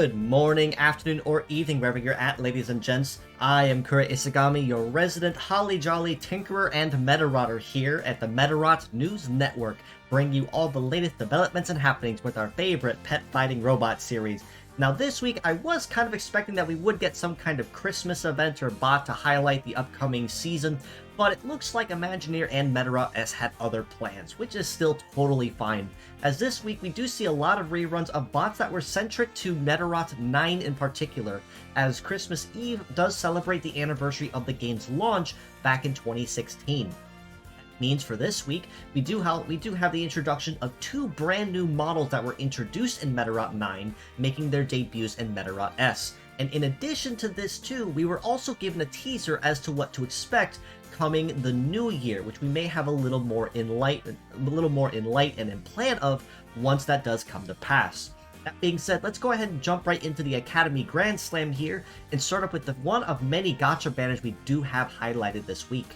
Good morning, afternoon, or evening, wherever you're at, ladies and gents. I am Kura Isagami, your resident Holly Jolly Tinkerer and Medarotter here at the Medarot News Network, bringing you all the latest developments and happenings with our favorite pet fighting robot series. Now this week, I was kind of expecting that we would get some kind of Christmas event or bot to highlight the upcoming season, but it looks like Imagineer and Medarot has had other plans, which is still totally fine. As this week, we do see a lot of reruns of bots that were centric to Medarot 9 in particular, as Christmas Eve does celebrate the anniversary of the game's launch back in 2016. Means for this week, we do have the introduction of two brand new models that were introduced in Medarot 9, making their debuts in Medarot S. And in addition to this too, we were also given a teaser as to what to expect coming the new year, which we may have a little more in light and in plan of once that does come to pass. That being said, let's go ahead and jump right into the Academy Grand Slam here and start up with the one of many gacha banners we do have highlighted this week.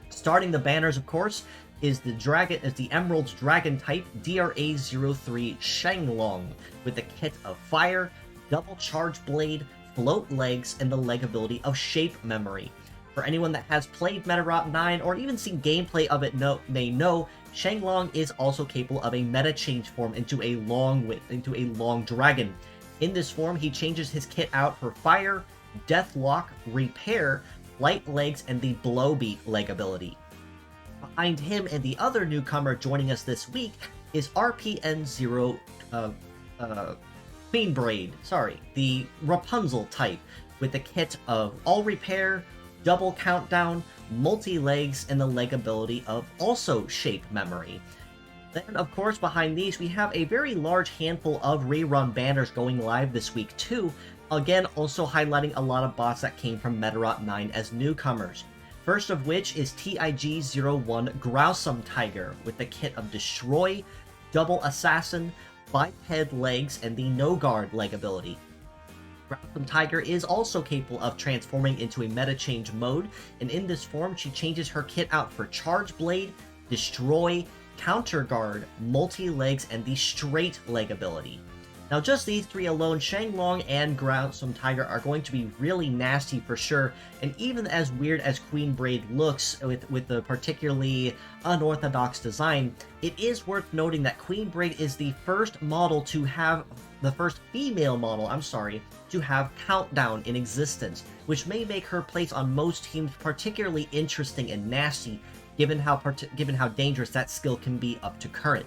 Starting the banners, of course, is the Emerald's Dragon type DRA-03 Shenlong with the kit of Fire, Double Charge Blade, Float Legs, and the leg ability of Shape Memory. For anyone that has played Medarot 9 or even seen gameplay of it may know, Shenlong is also capable of a meta change form into a long dragon. In this form, he changes his kit out for Fire, Deathlock, Repair, Light Legs, and the Blowbeat leg ability. Behind him and the other newcomer joining us this week is RPN0 Queen Braid, the Rapunzel type, with the kit of All Repair, Double Countdown, Multi-Legs, and the leg ability of also Shape Memory. Then, of course, behind these, we have a very large handful of rerun banners going live this week too, again also highlighting a lot of bots that came from Medarot 9 as newcomers. First of which is TIG-01 Growsome Tiger with the kit of Destroy, Double Assassin, Biped Legs, and the No Guard leg ability. Growsome Tiger is also capable of transforming into a meta change mode, and in this form she changes her kit out for Charge Blade, Destroy, Counter Guard, Multi-Legs, and the Straight leg ability. Now just these three alone, Shenlong and Growsome Tiger, are going to be really nasty for sure, and even as weird as Queen Braid looks with the particularly unorthodox design, it is worth noting that Queen Braid is the first female model to have Countdown in existence, which may make her place on most teams particularly interesting and nasty, given how dangerous that skill can be up to current.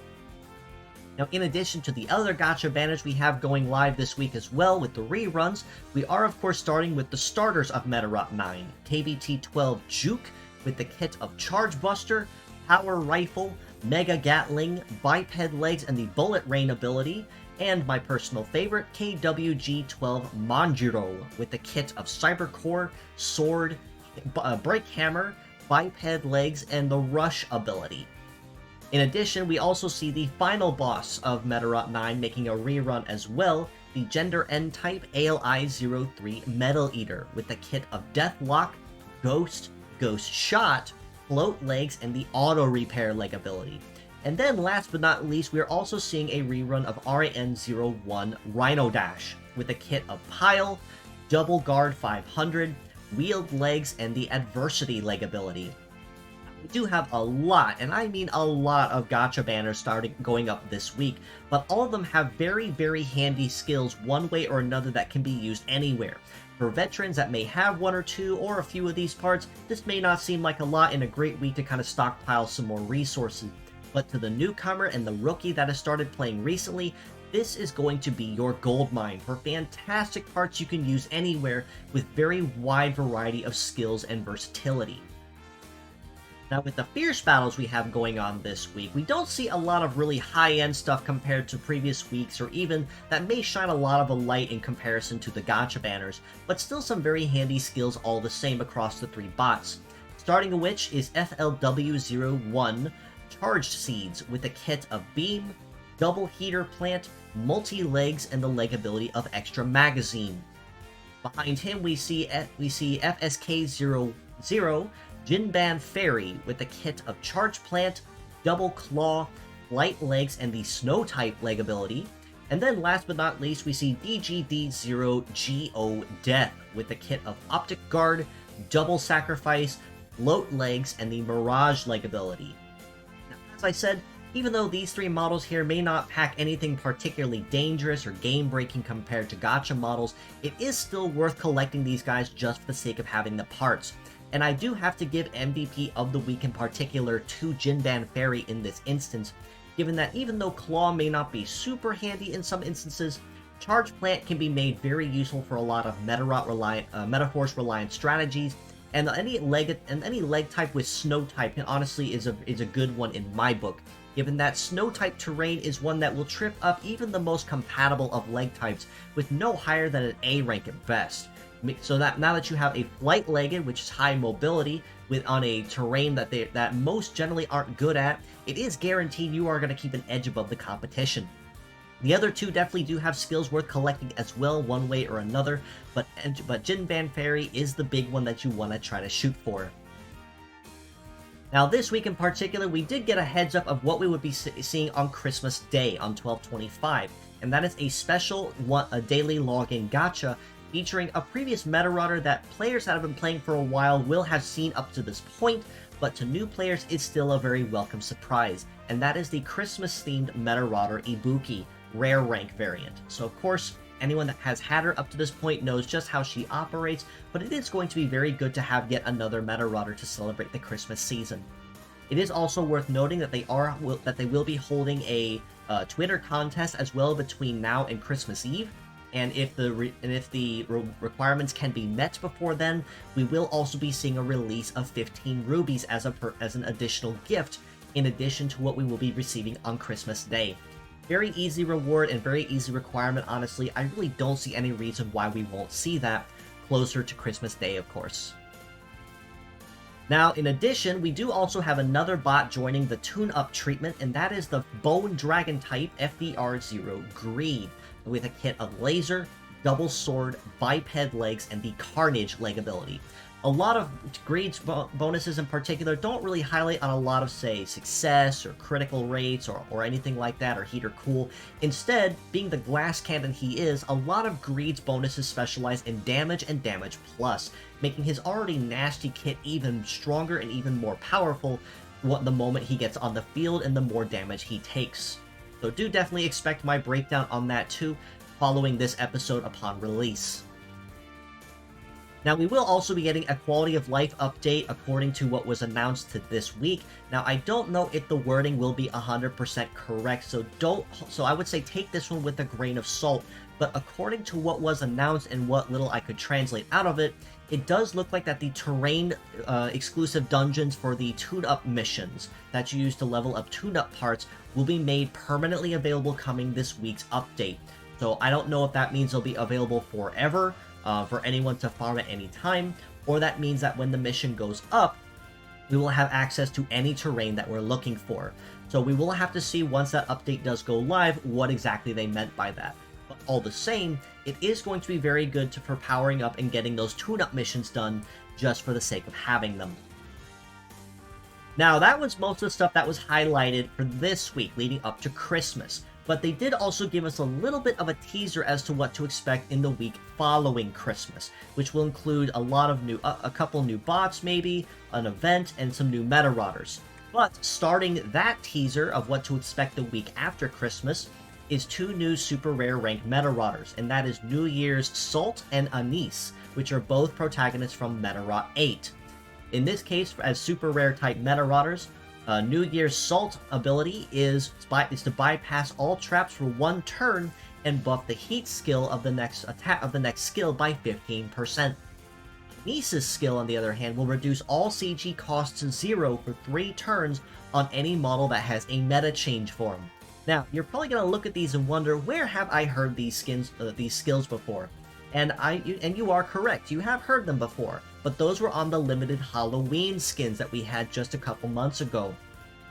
Now, in addition to the other gacha banners we have going live this week as well with the reruns, we are of course starting with the starters of Medarot 9, KBT-12 Juke with the kit of Charge Buster, Power Rifle, Mega Gatling, Biped Legs, and the Bullet Rain ability, and my personal favorite, KWG-12 Manjiro with the kit of Cyber Core, Sword, Break Hammer, Biped Legs, and the Rush ability. In addition, we also see the final boss of Medarot 9 making a rerun as well, the Gender N-type ALI-03 Metal Eater with the kit of Deathlock, Ghost, Ghost Shot, Float Legs, and the Auto Repair leg ability. And then last but not least, we are also seeing a rerun of RAN-01 Rhino Dash with the kit of Pile, Double Guard 500, Wield Legs, and the Adversity leg ability. We do have a lot, and I mean a lot, of gacha banners going up this week, but all of them have very, very handy skills one way or another that can be used anywhere. For veterans that may have one or two or a few of these parts, this may not seem like a lot in a great week to kind of stockpile some more resources. But to the newcomer and the rookie that has started playing recently, this is going to be your goldmine for fantastic parts you can use anywhere with very wide variety of skills and versatility. Now, with the fierce battles we have going on this week, we don't see a lot of really high-end stuff compared to previous weeks, or even that may shine a lot of a light in comparison to the gacha banners, but still some very handy skills all the same across the three bots. Starting of which is FLW-01 Charged Seeds with a kit of Beam, Double Heater Plant, Multi-Legs, and the leg ability of Extra Magazine. Behind him we see FSK-00 Jinban Fairy with the kit of Charge Plant, Double Claw, Light Legs, and the Snow type leg ability. And then last but not least, we see DGD0GO Death with the kit of Optic Guard, Double Sacrifice, Float Legs, and the Mirage Leg ability. Now, as I said, even though these three models here may not pack anything particularly dangerous or game-breaking compared to gacha models, it is still worth collecting these guys just for the sake of having the parts. And I do have to give MVP of the week in particular to Jinban Fairy in this instance, given that even though Claw may not be super handy in some instances, Charge Plant can be made very useful for a lot of Metaforce reliant strategies, and any leg type with Snow type honestly is a good one in my book, given that Snow type terrain is one that will trip up even the most compatible of leg types with no higher than an A rank at best. So that now that you have a Flight Legged, which is high mobility, on a terrain that most generally aren't good at, it is guaranteed you are going to keep an edge above the competition. The other two definitely do have skills worth collecting as well, one way or another, but Jinban Fairy is the big one that you want to try to shoot for. Now this week in particular, we did get a heads up of what we would be seeing on Christmas Day on 12/25, and that is a special daily login gacha featuring a previous Medarotter that players that have been playing for a while will have seen up to this point, but to new players it's still a very welcome surprise, and that is the Christmas-themed Medarotter Ibuki, rare rank variant. So of course, anyone that has had her up to this point knows just how she operates, but it is going to be very good to have yet another Medarotter to celebrate the Christmas season. It is also worth noting that they will be holding a Twitter contest as well between now and Christmas Eve, and if the requirements can be met before then, we will also be seeing a release of 15 rubies as an additional gift, in addition to what we will be receiving on Christmas Day. Very easy reward and very easy requirement, honestly. I really don't see any reason why we won't see that closer to Christmas Day, of course. Now, in addition, we do also have another bot joining the tune-up treatment, and that is the Bone Dragon type FDR0 Greed, with a kit of Laser, Double Sword, Biped Legs, and the Carnage leg ability. A lot of Greed's bonuses in particular don't really highlight on a lot of, say, success or critical rates or anything like that, or heat or cool. Instead, being the glass cannon he is, a lot of Greed's bonuses specialize in damage and damage plus, making his already nasty kit even stronger and even more powerful the moment he gets on the field and the more damage he takes. So do definitely expect my breakdown on that too, following this episode upon release. Now, we will also be getting a quality of life update according to what was announced to this week. Now, I don't know if the wording will be 100% correct, so I would say take this one with a grain of salt. But according to what was announced and what little I could translate out of it, it does look like that the terrain exclusive dungeons for the tune-up missions that you use to level up tune-up parts will be made permanently available coming this week's update. So I don't know if that means they'll be available forever, for anyone to farm at any time, or that means that when the mission goes up, we will have access to any terrain that we're looking for. So we will have to see once that update does go live what exactly they meant by that. But all the same, it is going to be very good for powering up and getting those tune-up missions done just for the sake of having them. Now, that was most of the stuff that was highlighted for this week leading up to Christmas. But they did also give us a little bit of a teaser as to what to expect in the week following Christmas, which will include a couple new bots maybe, an event, and some new Medarotters. But starting that teaser of what to expect the week after Christmas is two new super rare ranked Medarotters, and that is New Year's Salt and Anise, which are both protagonists from Medarot 8. In this case, as super rare type Medarotters, New Year's Salt ability is to bypass all traps for one turn and buff the heat skill of the next skill by 15%. Nice's skill, on the other hand, will reduce all CG costs to 0 for 3 turns on any model that has a meta change form. Now, you're probably going to look at these and wonder, where have I heard these skills before? And you are correct, you have heard them before, but those were on the limited Halloween skins that we had just a couple months ago,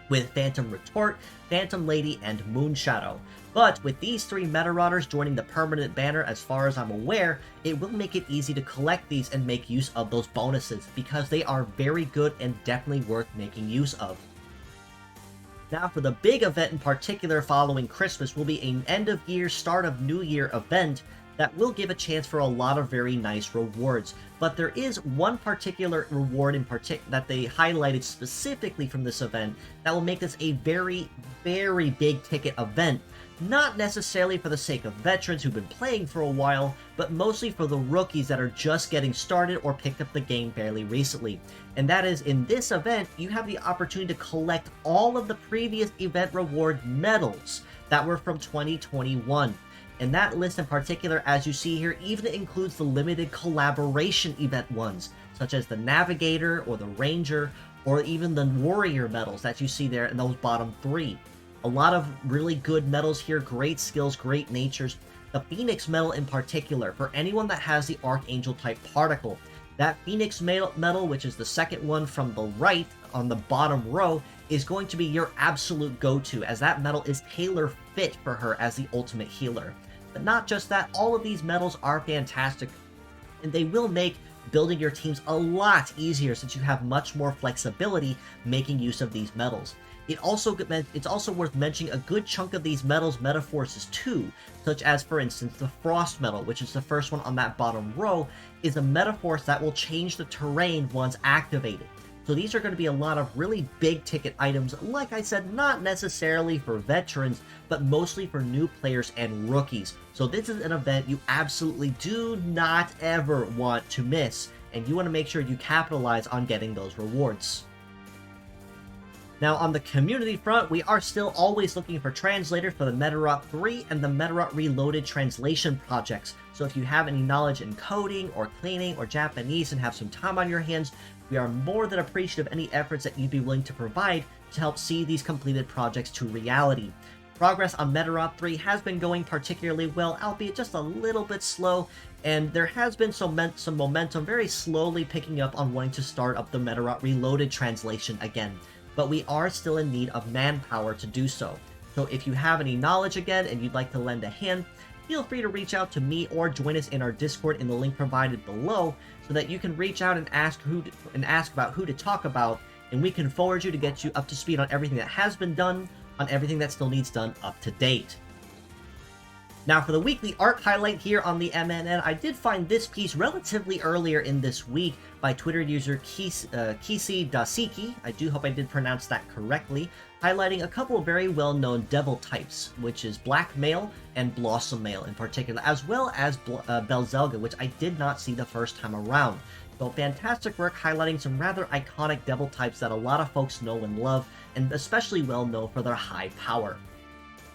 with Phantom Retort, Phantom Lady, and Moonshadow. But with these 3 Medarotters joining the permanent banner, as far as I'm aware, it will make it easy to collect these and make use of those bonuses, because they are very good and definitely worth making use of. Now for the big event in particular following Christmas will be an end of year, start of new year event that will give a chance for a lot of very nice rewards. But there is one particular reward in particular that they highlighted specifically from this event that will make this a very, very big ticket event. Not necessarily for the sake of veterans who've been playing for a while, but mostly for the rookies that are just getting started or picked up the game fairly recently. And that is, in this event, you have the opportunity to collect all of the previous event reward medals that were from 2021. And that list in particular, as you see here, even includes the limited collaboration event ones, such as the Navigator or the Ranger, or even the Warrior medals that you see there in those bottom three. A lot of really good medals here, great skills, great natures. The Phoenix medal in particular, for anyone that has the Archangel type particle. That Phoenix medal, which is the second one from the right on the bottom row, is going to be your absolute go-to, as that medal is tailor-fit for her as the ultimate healer. But not just that, all of these medals are fantastic, and they will make building your teams a lot easier since you have much more flexibility making use of these medals. It's also worth mentioning a good chunk of these medals metaforces too, such as, for instance, the Frost medal, which is the first one on that bottom row, is a metaforce that will change the terrain once activated. So these are going to be a lot of really big ticket items, like I said, not necessarily for veterans, but mostly for new players and rookies. So this is an event you absolutely do not ever want to miss, and you want to make sure you capitalize on getting those rewards. Now, on the community front, we are still always looking for translators for the Medarot 3 and the Medarot Reloaded translation projects. So if you have any knowledge in coding or cleaning or Japanese and have some time on your hands, we are more than appreciative of any efforts that you'd be willing to provide to help see these completed projects to reality. Progress on Medarot 3 has been going particularly well, albeit just a little bit slow, and there has been some momentum very slowly picking up on wanting to start up the Medarot Reloaded translation again. But we are still in need of manpower to do so. So if you have any knowledge again and you'd like to lend a hand, feel free to reach out to me or join us in our Discord in the link provided below so that you can reach out and ask about who to talk about, and we can forward you to get you up to speed on everything that has been done, on everything that still needs done up to date. Now for the weekly art highlight here on the MNN, I did find this piece relatively earlier in this week by Twitter user Kisi Dasiki, I do hope I did pronounce that correctly, highlighting a couple of very well-known devil types, which is Black Male and Blossom Male in particular, as well as Belzelga, which I did not see the first time around. So fantastic work highlighting some rather iconic devil types that a lot of folks know and love, and especially well known for their high power.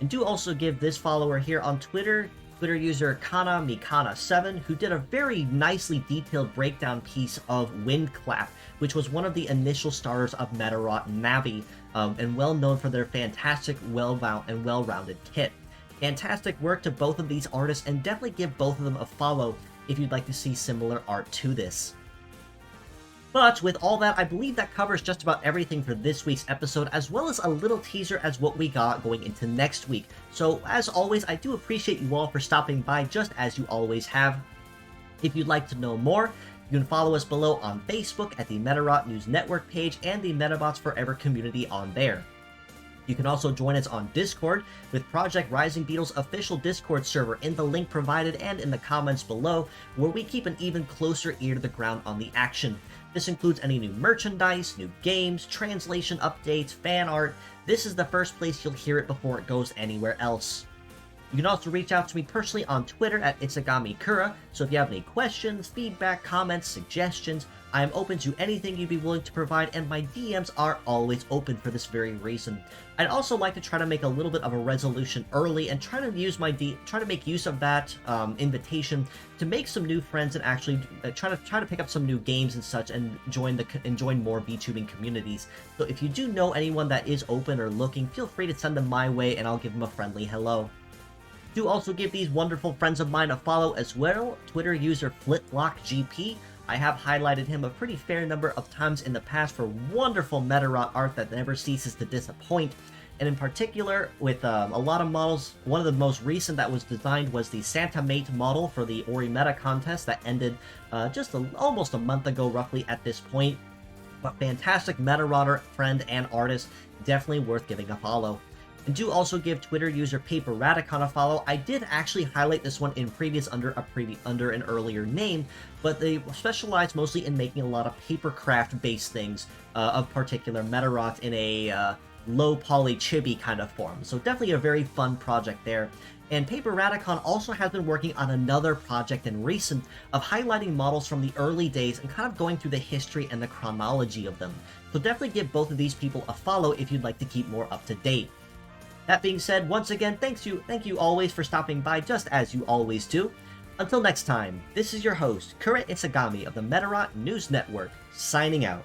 And do also give this follower here on Twitter user Kana Mikana7, who did a very nicely detailed breakdown piece of Windclap, which was one of the initial starters of Medarot Navi, and well known for their fantastic, well-rounded kit. Fantastic work to both of these artists, and definitely give both of them a follow if you'd like to see similar art to this. But with all that, I believe that covers just about everything for this week's episode, as well as a little teaser as what we got going into next week. So as always, I do appreciate you all for stopping by, just as you always have. If you'd like to know more, you can follow us below on Facebook at the Medarot News Network page and the Metabots Forever community on there. You can also join us on Discord with Project Rising Beetle's official Discord server in the link provided and in the comments below, where we keep an even closer ear to the ground on the action. This includes any new merchandise, new games, translation updates, fan art. This is the first place you'll hear it before it goes anywhere else. You can also reach out to me personally on Twitter at ItsuGamiKura, so if you have any questions, feedback, comments, suggestions, I am open to anything you'd be willing to provide, and my DMs are always open for this very reason. I'd also like to try to make a little bit of a resolution early and try to make use of that invitation to make some new friends and actually try to pick up some new games and such and join more VTubing communities. So if you do know anyone that is open or looking, feel free to send them my way and I'll give them a friendly hello. Do also give these wonderful friends of mine a follow as well. Twitter user FlitlockGP. I have highlighted him a pretty fair number of times in the past for wonderful Medarot art that never ceases to disappoint. And in particular, with a lot of models, one of the most recent that was designed was the Santa Mate model for the Ori Meta contest that ended almost a month ago roughly at this point. fantastic Medarotter friend and artist, definitely worth giving a follow. And do also give Twitter user Paper Radicon a follow. I did actually highlight this one in previous under an earlier name, but they specialize mostly in making a lot of papercraft based things of particular Medarots in a low poly chibi kind of form. So definitely a very fun project there. And Paper Radicon also has been working on another project in recent of highlighting models from the early days and kind of going through the history and the chronology of them. So definitely give both of these people a follow if you'd like to keep more up to date. That being said, once again, thank you always for stopping by, just as you always do. Until next time, this is your host, Kura Isagami of the Medarot News Network, signing out.